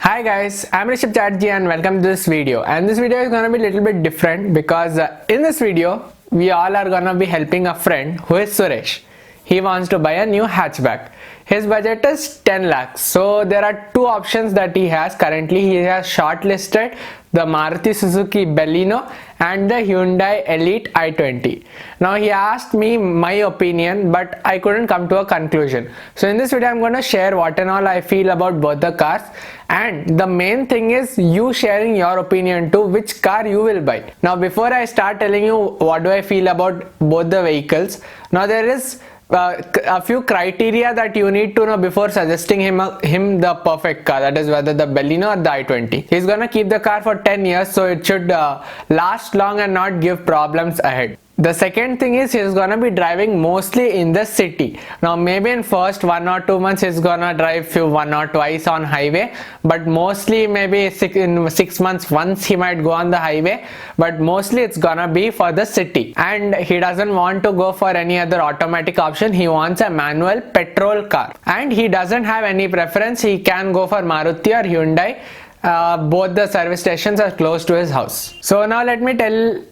Hi guys, I'm Rishabh Chatterjee and welcome to this video. And this video is gonna be a little bit different because in this video we all are gonna be helping a friend who is Suresh. He wants to buy a new hatchback. His budget is 10 lakhs. So there are two options that he has currently. He has shortlisted the MARUTI Suzuki BALENO and the Hyundai Elite i20. Now he asked me my opinion, but I couldn't come to a conclusion. So in this video I'm going to share what and all I feel about both the cars, and the main thing is you sharing your opinion to which car you will buy. Now before I start telling you what do I feel about both the vehicles, now there is a few criteria that you need to know before suggesting him the perfect car, that is whether the BALENO or the i20. He's gonna keep the car for 10 years, so it should last long and not give problems ahead. The second thing is he's gonna be driving mostly in the city. Now maybe in first 1 or 2 months he's gonna drive one or twice on highway, but mostly maybe in 6 months once he might go on the highway, but mostly it's gonna be for the city. And he doesn't want to go for any other automatic option. He wants a manual petrol car, and he doesn't have any preference. He can go for Maruti or Hyundai. Both the service stations are close to his house. So now let me tell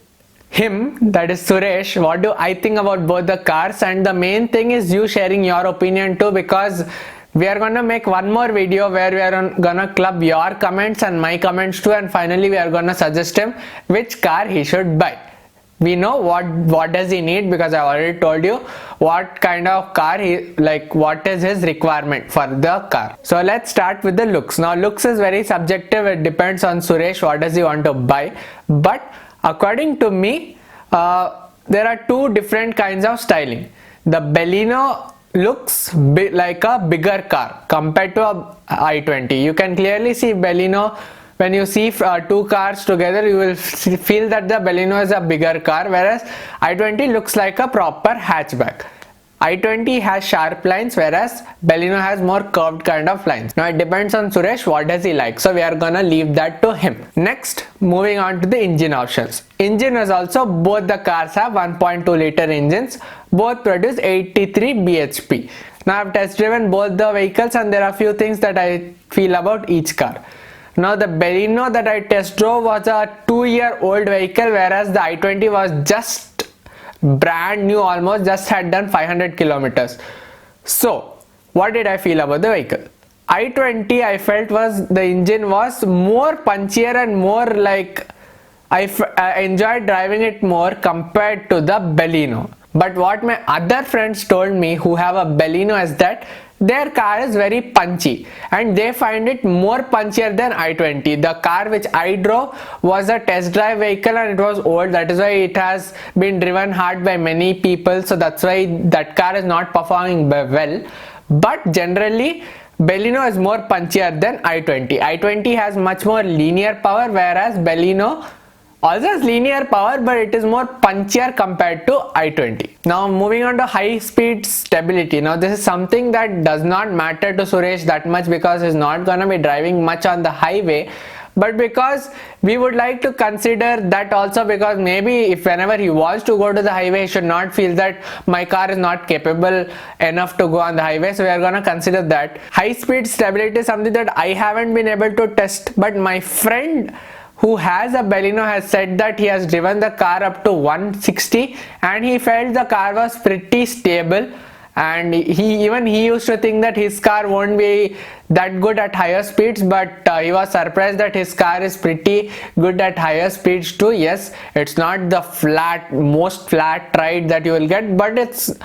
him, that is Suresh, what do I think about both the cars, and the main thing is you sharing your opinion too, because we are going to make one more video where we are gonna club your comments and my comments too, and finally we are going to suggest him which car he should buy. We know what does he need, because I already told you what kind of car what is his requirement for the car. So let's start with the looks. Now looks is very subjective. It depends on Suresh what does he want to buy, but according to me, there are two different kinds of styling. The BALENO looks like a bigger car compared to a i20. You can clearly see BALENO. When you see two cars together, you will feel that the BALENO is a bigger car, whereas i20 looks like a proper hatchback. i20 has sharp lines, whereas BALENO has more curved kind of lines. Now it depends on Suresh what does he like, so we are gonna leave that to him. Next, moving on to the engine options. Engine is also, both the cars have 1.2 liter engines. Both produce 83 bhp. Now I've test driven both the vehicles and there are few things that I feel about each car. Now the BALENO that I test drove was a 2-year-old vehicle, whereas the i20 was just brand new, almost just had done 500 kilometers. So what did I feel about the vehicle? i20 I felt was the engine was more punchier and more like I enjoyed driving it more compared to the BALENO. But what my other friends told me who have a BALENO is that their car is very punchy and they find it more punchier than i20. The car which I drove was a test drive vehicle and it was old. That is why it has been driven hard by many people. So that's why that car is not performing well. But generally, BALENO is more punchier than i20. i20 has much more linear power, whereas BALENO also has linear power, but it is more punchier compared to i20. Now moving on to high speed stability. Now this is something that does not matter to Suresh that much because he's not gonna be driving much on the highway, but because we would like to consider that also, because maybe if whenever he wants to go to the highway, he should not feel that my car is not capable enough to go on the highway. So we are gonna consider that. High speed stability is something that I haven't been able to test, but my friend who has a BALENO has said that he has driven the car up to 160 and he felt the car was pretty stable, and he used to think that his car won't be that good at higher speeds, but he was surprised that his car is pretty good at higher speeds too. Yes, it's not the most flat ride that you will get, but it's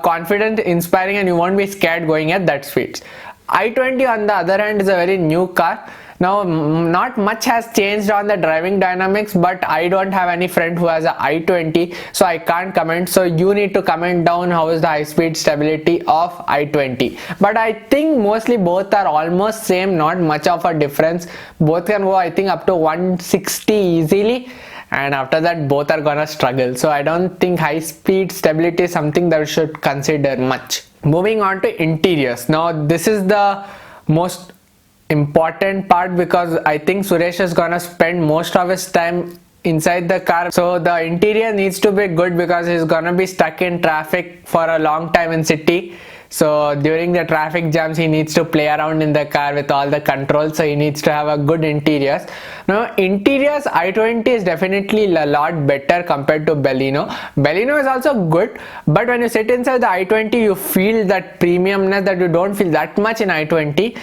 confident, inspiring, and you won't be scared going at that speeds. i20 on the other hand is a very new car. Now not much has changed on the driving dynamics, but I don't have any friend who has a i20, so I can't comment. So you need to comment down how is the high speed stability of i20. But I think mostly both are almost same, not much of a difference. Both can go I think up to 160 easily, and after that both are gonna struggle. So I don't think high speed stability is something that we should consider much. Moving on to interiors. Now this is the most important part because I think Suresh is gonna spend most of his time inside the car. So the interior needs to be good because he's gonna be stuck in traffic for a long time in city. So during the traffic jams, he needs to play around in the car with all the controls. So he needs to have a good interiors. Now interiors, i20 is definitely a lot better compared to Baleno. Baleno is also good, but when you sit inside the i20, you feel that premiumness that you don't feel that much in i20.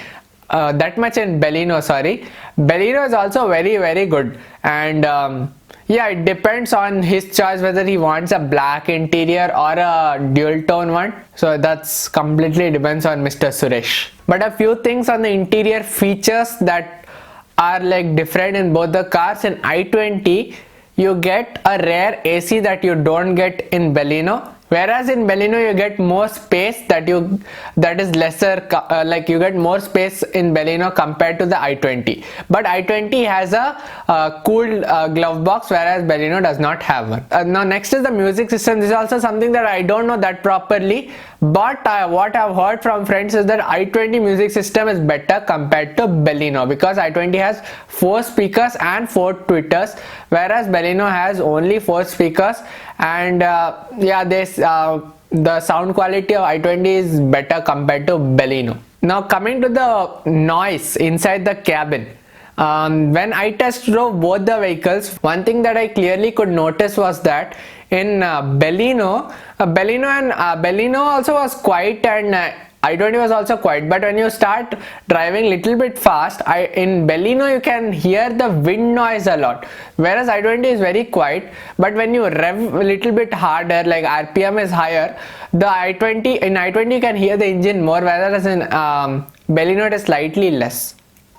That much in Baleno, sorry. Baleno is also very good, and yeah, it depends on his choice whether he wants a black interior or a dual tone one. So that's completely depends on Mr. Suresh. But a few things on the interior features that are like different in both the cars. In i20, you get a rare AC that you don't get in Baleno. Whereas in Baleno you get more space that is lesser, like you get more space in Baleno compared to the i20. But i20 has a cooled glove box, whereas Baleno does not have one. Now next is the music system. This is also something that I don't know that properly, but what I've heard from friends is that i20 music system is better compared to Baleno, because i20 has 4 speakers and 4 tweeters, whereas Baleno has only 4 speakers. And yeah, the sound quality of i20 is better compared to Baleno. Now coming to the noise inside the cabin. When I test drove both the vehicles, one thing that I clearly could notice was that in Baleno also was quiet, and i20 was also quiet, but when you start driving little bit fast, in Baleno you can hear the wind noise a lot, whereas i20 is very quiet. But when you rev a little bit harder, like RPM is higher, in i20 you can hear the engine more, whereas in Baleno it is slightly less.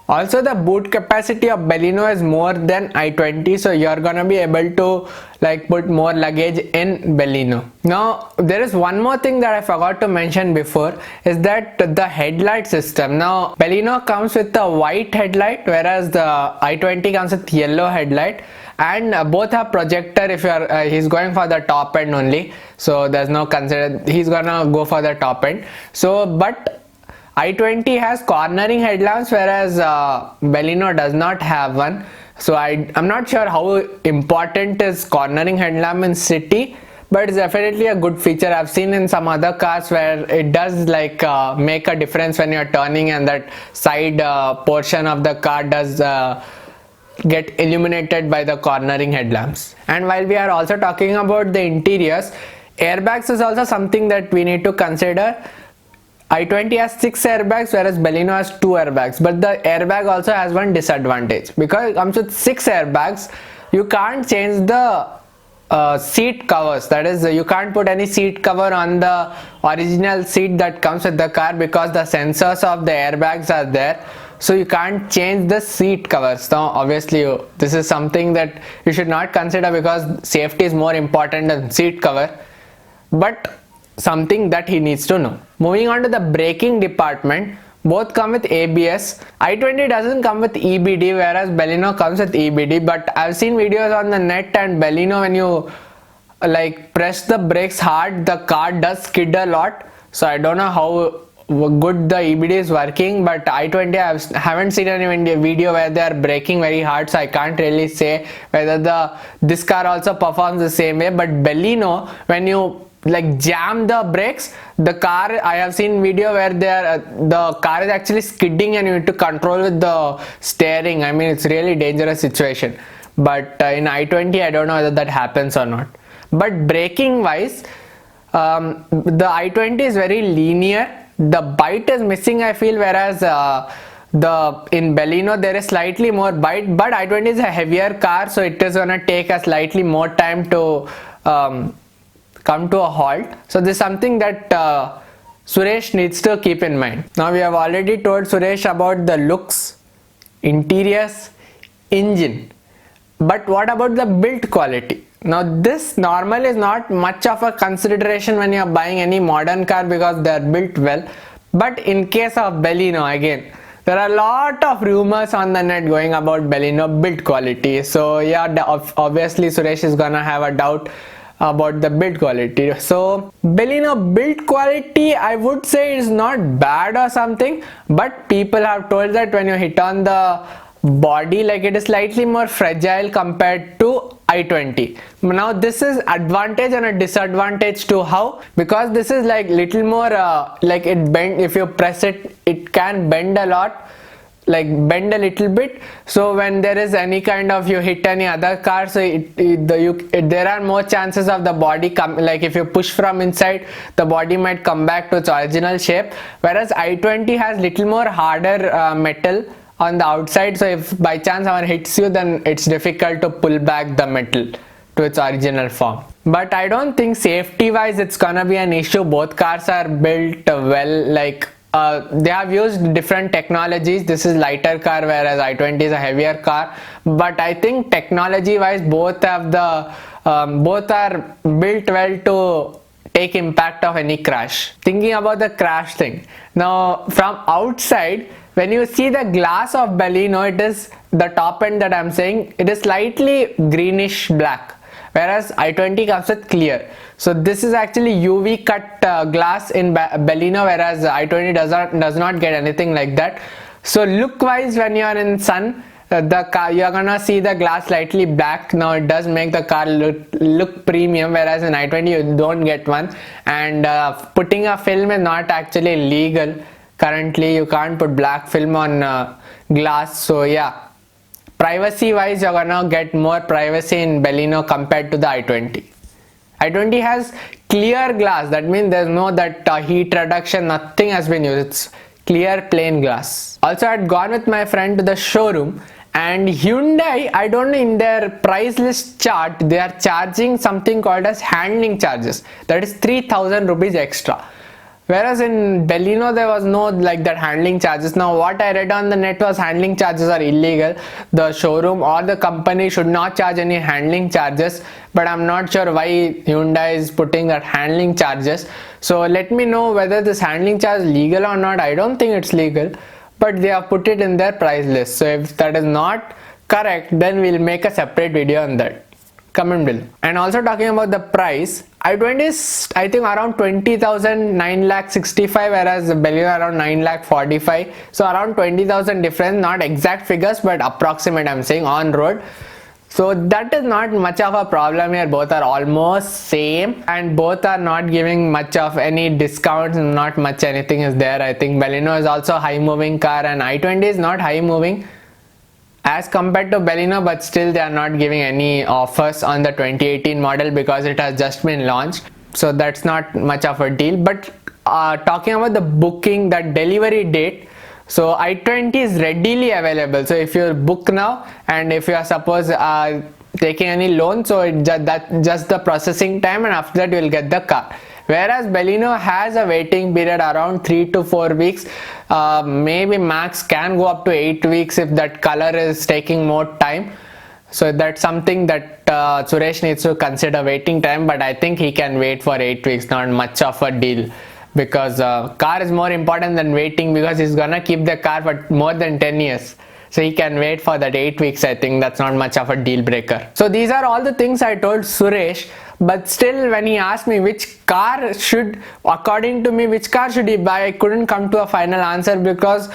Also, the boot capacity of Baleno is more than i20, so you're gonna be able to like put more luggage in Baleno. Now there is one more thing that I forgot to mention before, is that the headlight system. Now Baleno comes with a white headlight, whereas the i20 comes with yellow headlight, and both have projector if you're he's going for the top end only, so there's no he's gonna go for the top end. So but i20 has cornering headlamps, whereas Baleno does not have one. So I'm not sure how important is cornering headlamp in city, but it's definitely a good feature. I've seen in some other cars where it does like make a difference when you're turning, and that side portion of the car does get illuminated by the cornering headlamps. And while we are also talking about the interiors, airbags is also something that we need to consider. i20 has 6 airbags, whereas Baleno has 2 airbags, but the airbag also has one disadvantage. Because it comes with 6 airbags, you can't change the seat covers. That is, you can't put any seat cover on the original seat that comes with the car, because the sensors of the airbags are there. So you can't change the seat covers. Now obviously this is something that you should not consider, because safety is more important than seat cover, but something that he needs to know. Moving on to the braking department, both come with ABS. i20 doesn't come with EBD, whereas Baleno comes with EBD, but I've seen videos on the net, and Baleno, when you like press the brakes hard, the car does skid a lot. So I don't know how good the EBD is working, but i20 I haven't seen any video where they are braking very hard, so I can't really say whether this car also performs the same way. But Baleno, when you like jam the brakes, the car, I have seen video where the car is actually skidding and you need to control with the steering. I mean, it's really dangerous situation. But in i20 I don't know whether that happens or not. But braking wise, the i20 is very linear. The bite is missing, I feel, whereas in Baleno there is slightly more bite, but i20 is a heavier car, so it is gonna take a slightly more time to come to a halt. So this is something that Suresh needs to keep in mind. Now we have already told Suresh about the looks, interiors, engine, but what about the build quality? Now this normally is not much of a consideration when you are buying any modern car, because they are built well. But in case of Baleno, again, there are a lot of rumors on the net going about Baleno build quality. So yeah, obviously Suresh is gonna have a doubt about the build quality. So Baleno build quality, I would say, is not bad or something, but people have told that when you hit on the body, like it is slightly more fragile compared to i20. Now this is advantage and a disadvantage to how, because this is like little more like it bend, if you press it, it can bend a lot, like bend a little bit. So when there is any kind of, you hit any other car, so there are more chances of the body come, like if you push from inside, the body might come back to its original shape, whereas i20 has little more harder metal on the outside, so if by chance someone hits you, then it's difficult to pull back the metal to its original form. But I don't think safety wise it's gonna be an issue. Both cars are built well, like they have used different technologies. This is lighter car, whereas i20 is a heavier car, but I think technology wise both have the both are built well to take impact of any crash. Thinking about the crash thing, now from outside, when you see the glass of Baleno, it is the top end that I'm saying, it is slightly greenish black, whereas i20 comes with clear. So this is actually UV cut glass in Baleno, whereas i20 does not get anything like that. So look wise, when you are in sun, the car, you're gonna see the glass slightly black. Now it does make the car look premium, whereas in i20 you don't get one. And putting a film is not actually legal. Currently you can't put black film on glass. So yeah, privacy wise you're gonna get more privacy in Baleno compared to the i20. i20 has clear glass, that means there's no that heat reduction, nothing has been used, it's clear plain glass. Also I had gone with my friend to the showroom, and Hyundai, I don't know, in their price list chart they are charging something called as handling charges, that is 3,000 rupees extra. Whereas in Baleno there was no like that handling charges. Now what I read on the net was handling charges are illegal. The showroom or the company should not charge any handling charges, but I'm not sure why Hyundai is putting that handling charges. So let me know whether this handling charge is legal or not. I don't think it's legal, but they have put it in their price list. So if that is not correct, then we'll make a separate video on that. Comment below. And also talking about the price, i20 is I think around 20,000, 9,65,000, whereas Baleno around 9,45,000. So around 20,000 difference, not exact figures but approximate I'm saying on road. So that is not much of a problem here. Both are almost same and both are not giving much of any discounts, not much anything is there. I think Baleno is also high moving car and i20 is not high moving as compared to Baleno, but still they are not giving any offers on the 2018 model because it has just been launched, so that's not much of a deal. But talking about the booking, that delivery date, so i20 is readily available. So if you book now and if you are suppose taking any loan, so that's just the processing time, and after that you will get the car. Whereas Baleno has a waiting period around 3 to 4 weeks, maybe max can go up to 8 weeks if that color is taking more time. So that's something that Suresh needs to consider, waiting time, but I think he can wait for 8 weeks, not much of a deal, because car is more important than waiting, because he's gonna keep the car for more than 10 years. So he can wait for that 8 weeks. I think that's not much of a deal breaker. So these are all the things I told Suresh, but still when he asked me which car should, according to me, which car should he buy, I couldn't come to a final answer, because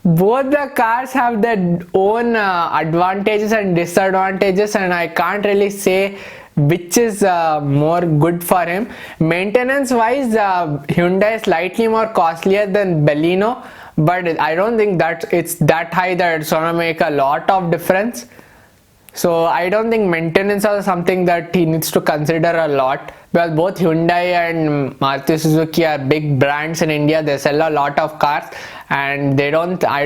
both the cars have their own advantages and disadvantages, and I can't really say which is more good for him. Maintenance wise, Hyundai is slightly more costlier than Baleno, but I don't think that it's that high that it's gonna make a lot of difference. So I don't think maintenance is something that he needs to consider a lot, because both Hyundai and Maruti Suzuki are big brands in India. They sell a lot of cars, and I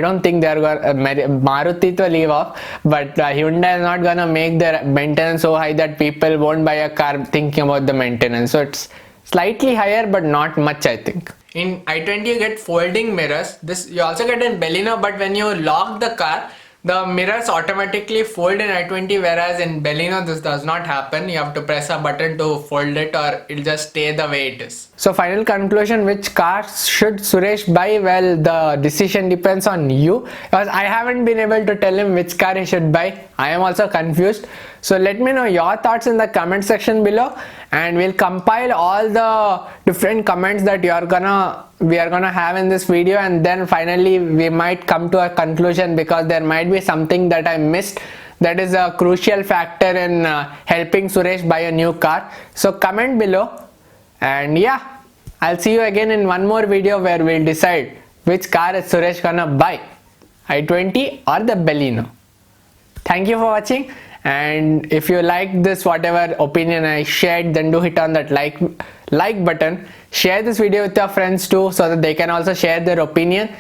don't think they're gonna Maruti to leave off, but Hyundai is not gonna make their maintenance so high that people won't buy a car thinking about the maintenance. So it's slightly higher but not much, I think. In i20 you get folding mirrors. This you also get in Baleno, but when you lock the car, the mirrors automatically fold in i20, whereas in Baleno this does not happen. You have to press a button to fold it, or it'll just stay the way it is. So final conclusion, which car should Suresh buy? Well, the decision depends on you, because I haven't been able to tell him which car he should buy. I am also confused. So let me know your thoughts in the comment section below, and we'll compile all the different comments that we are gonna have in this video, and then finally we might come to a conclusion, because there might be something that I missed that is a crucial factor in helping Suresh buy a new car. So comment below, and yeah, I'll see you again in one more video where we'll decide which car is Suresh gonna buy, i20 or the Baleno. Thank you for watching, and if you like this whatever opinion I shared, then do hit on that like button. Share this video with your friends too, so that they can also share their opinion.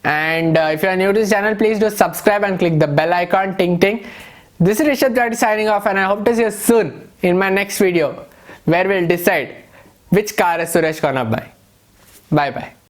And if you are new to this channel, please do subscribe and click the bell icon, ting ting. This is Rishabh signing off, and I hope to see you soon in my next video where we'll decide which car is Suresh gonna buy. Bye bye.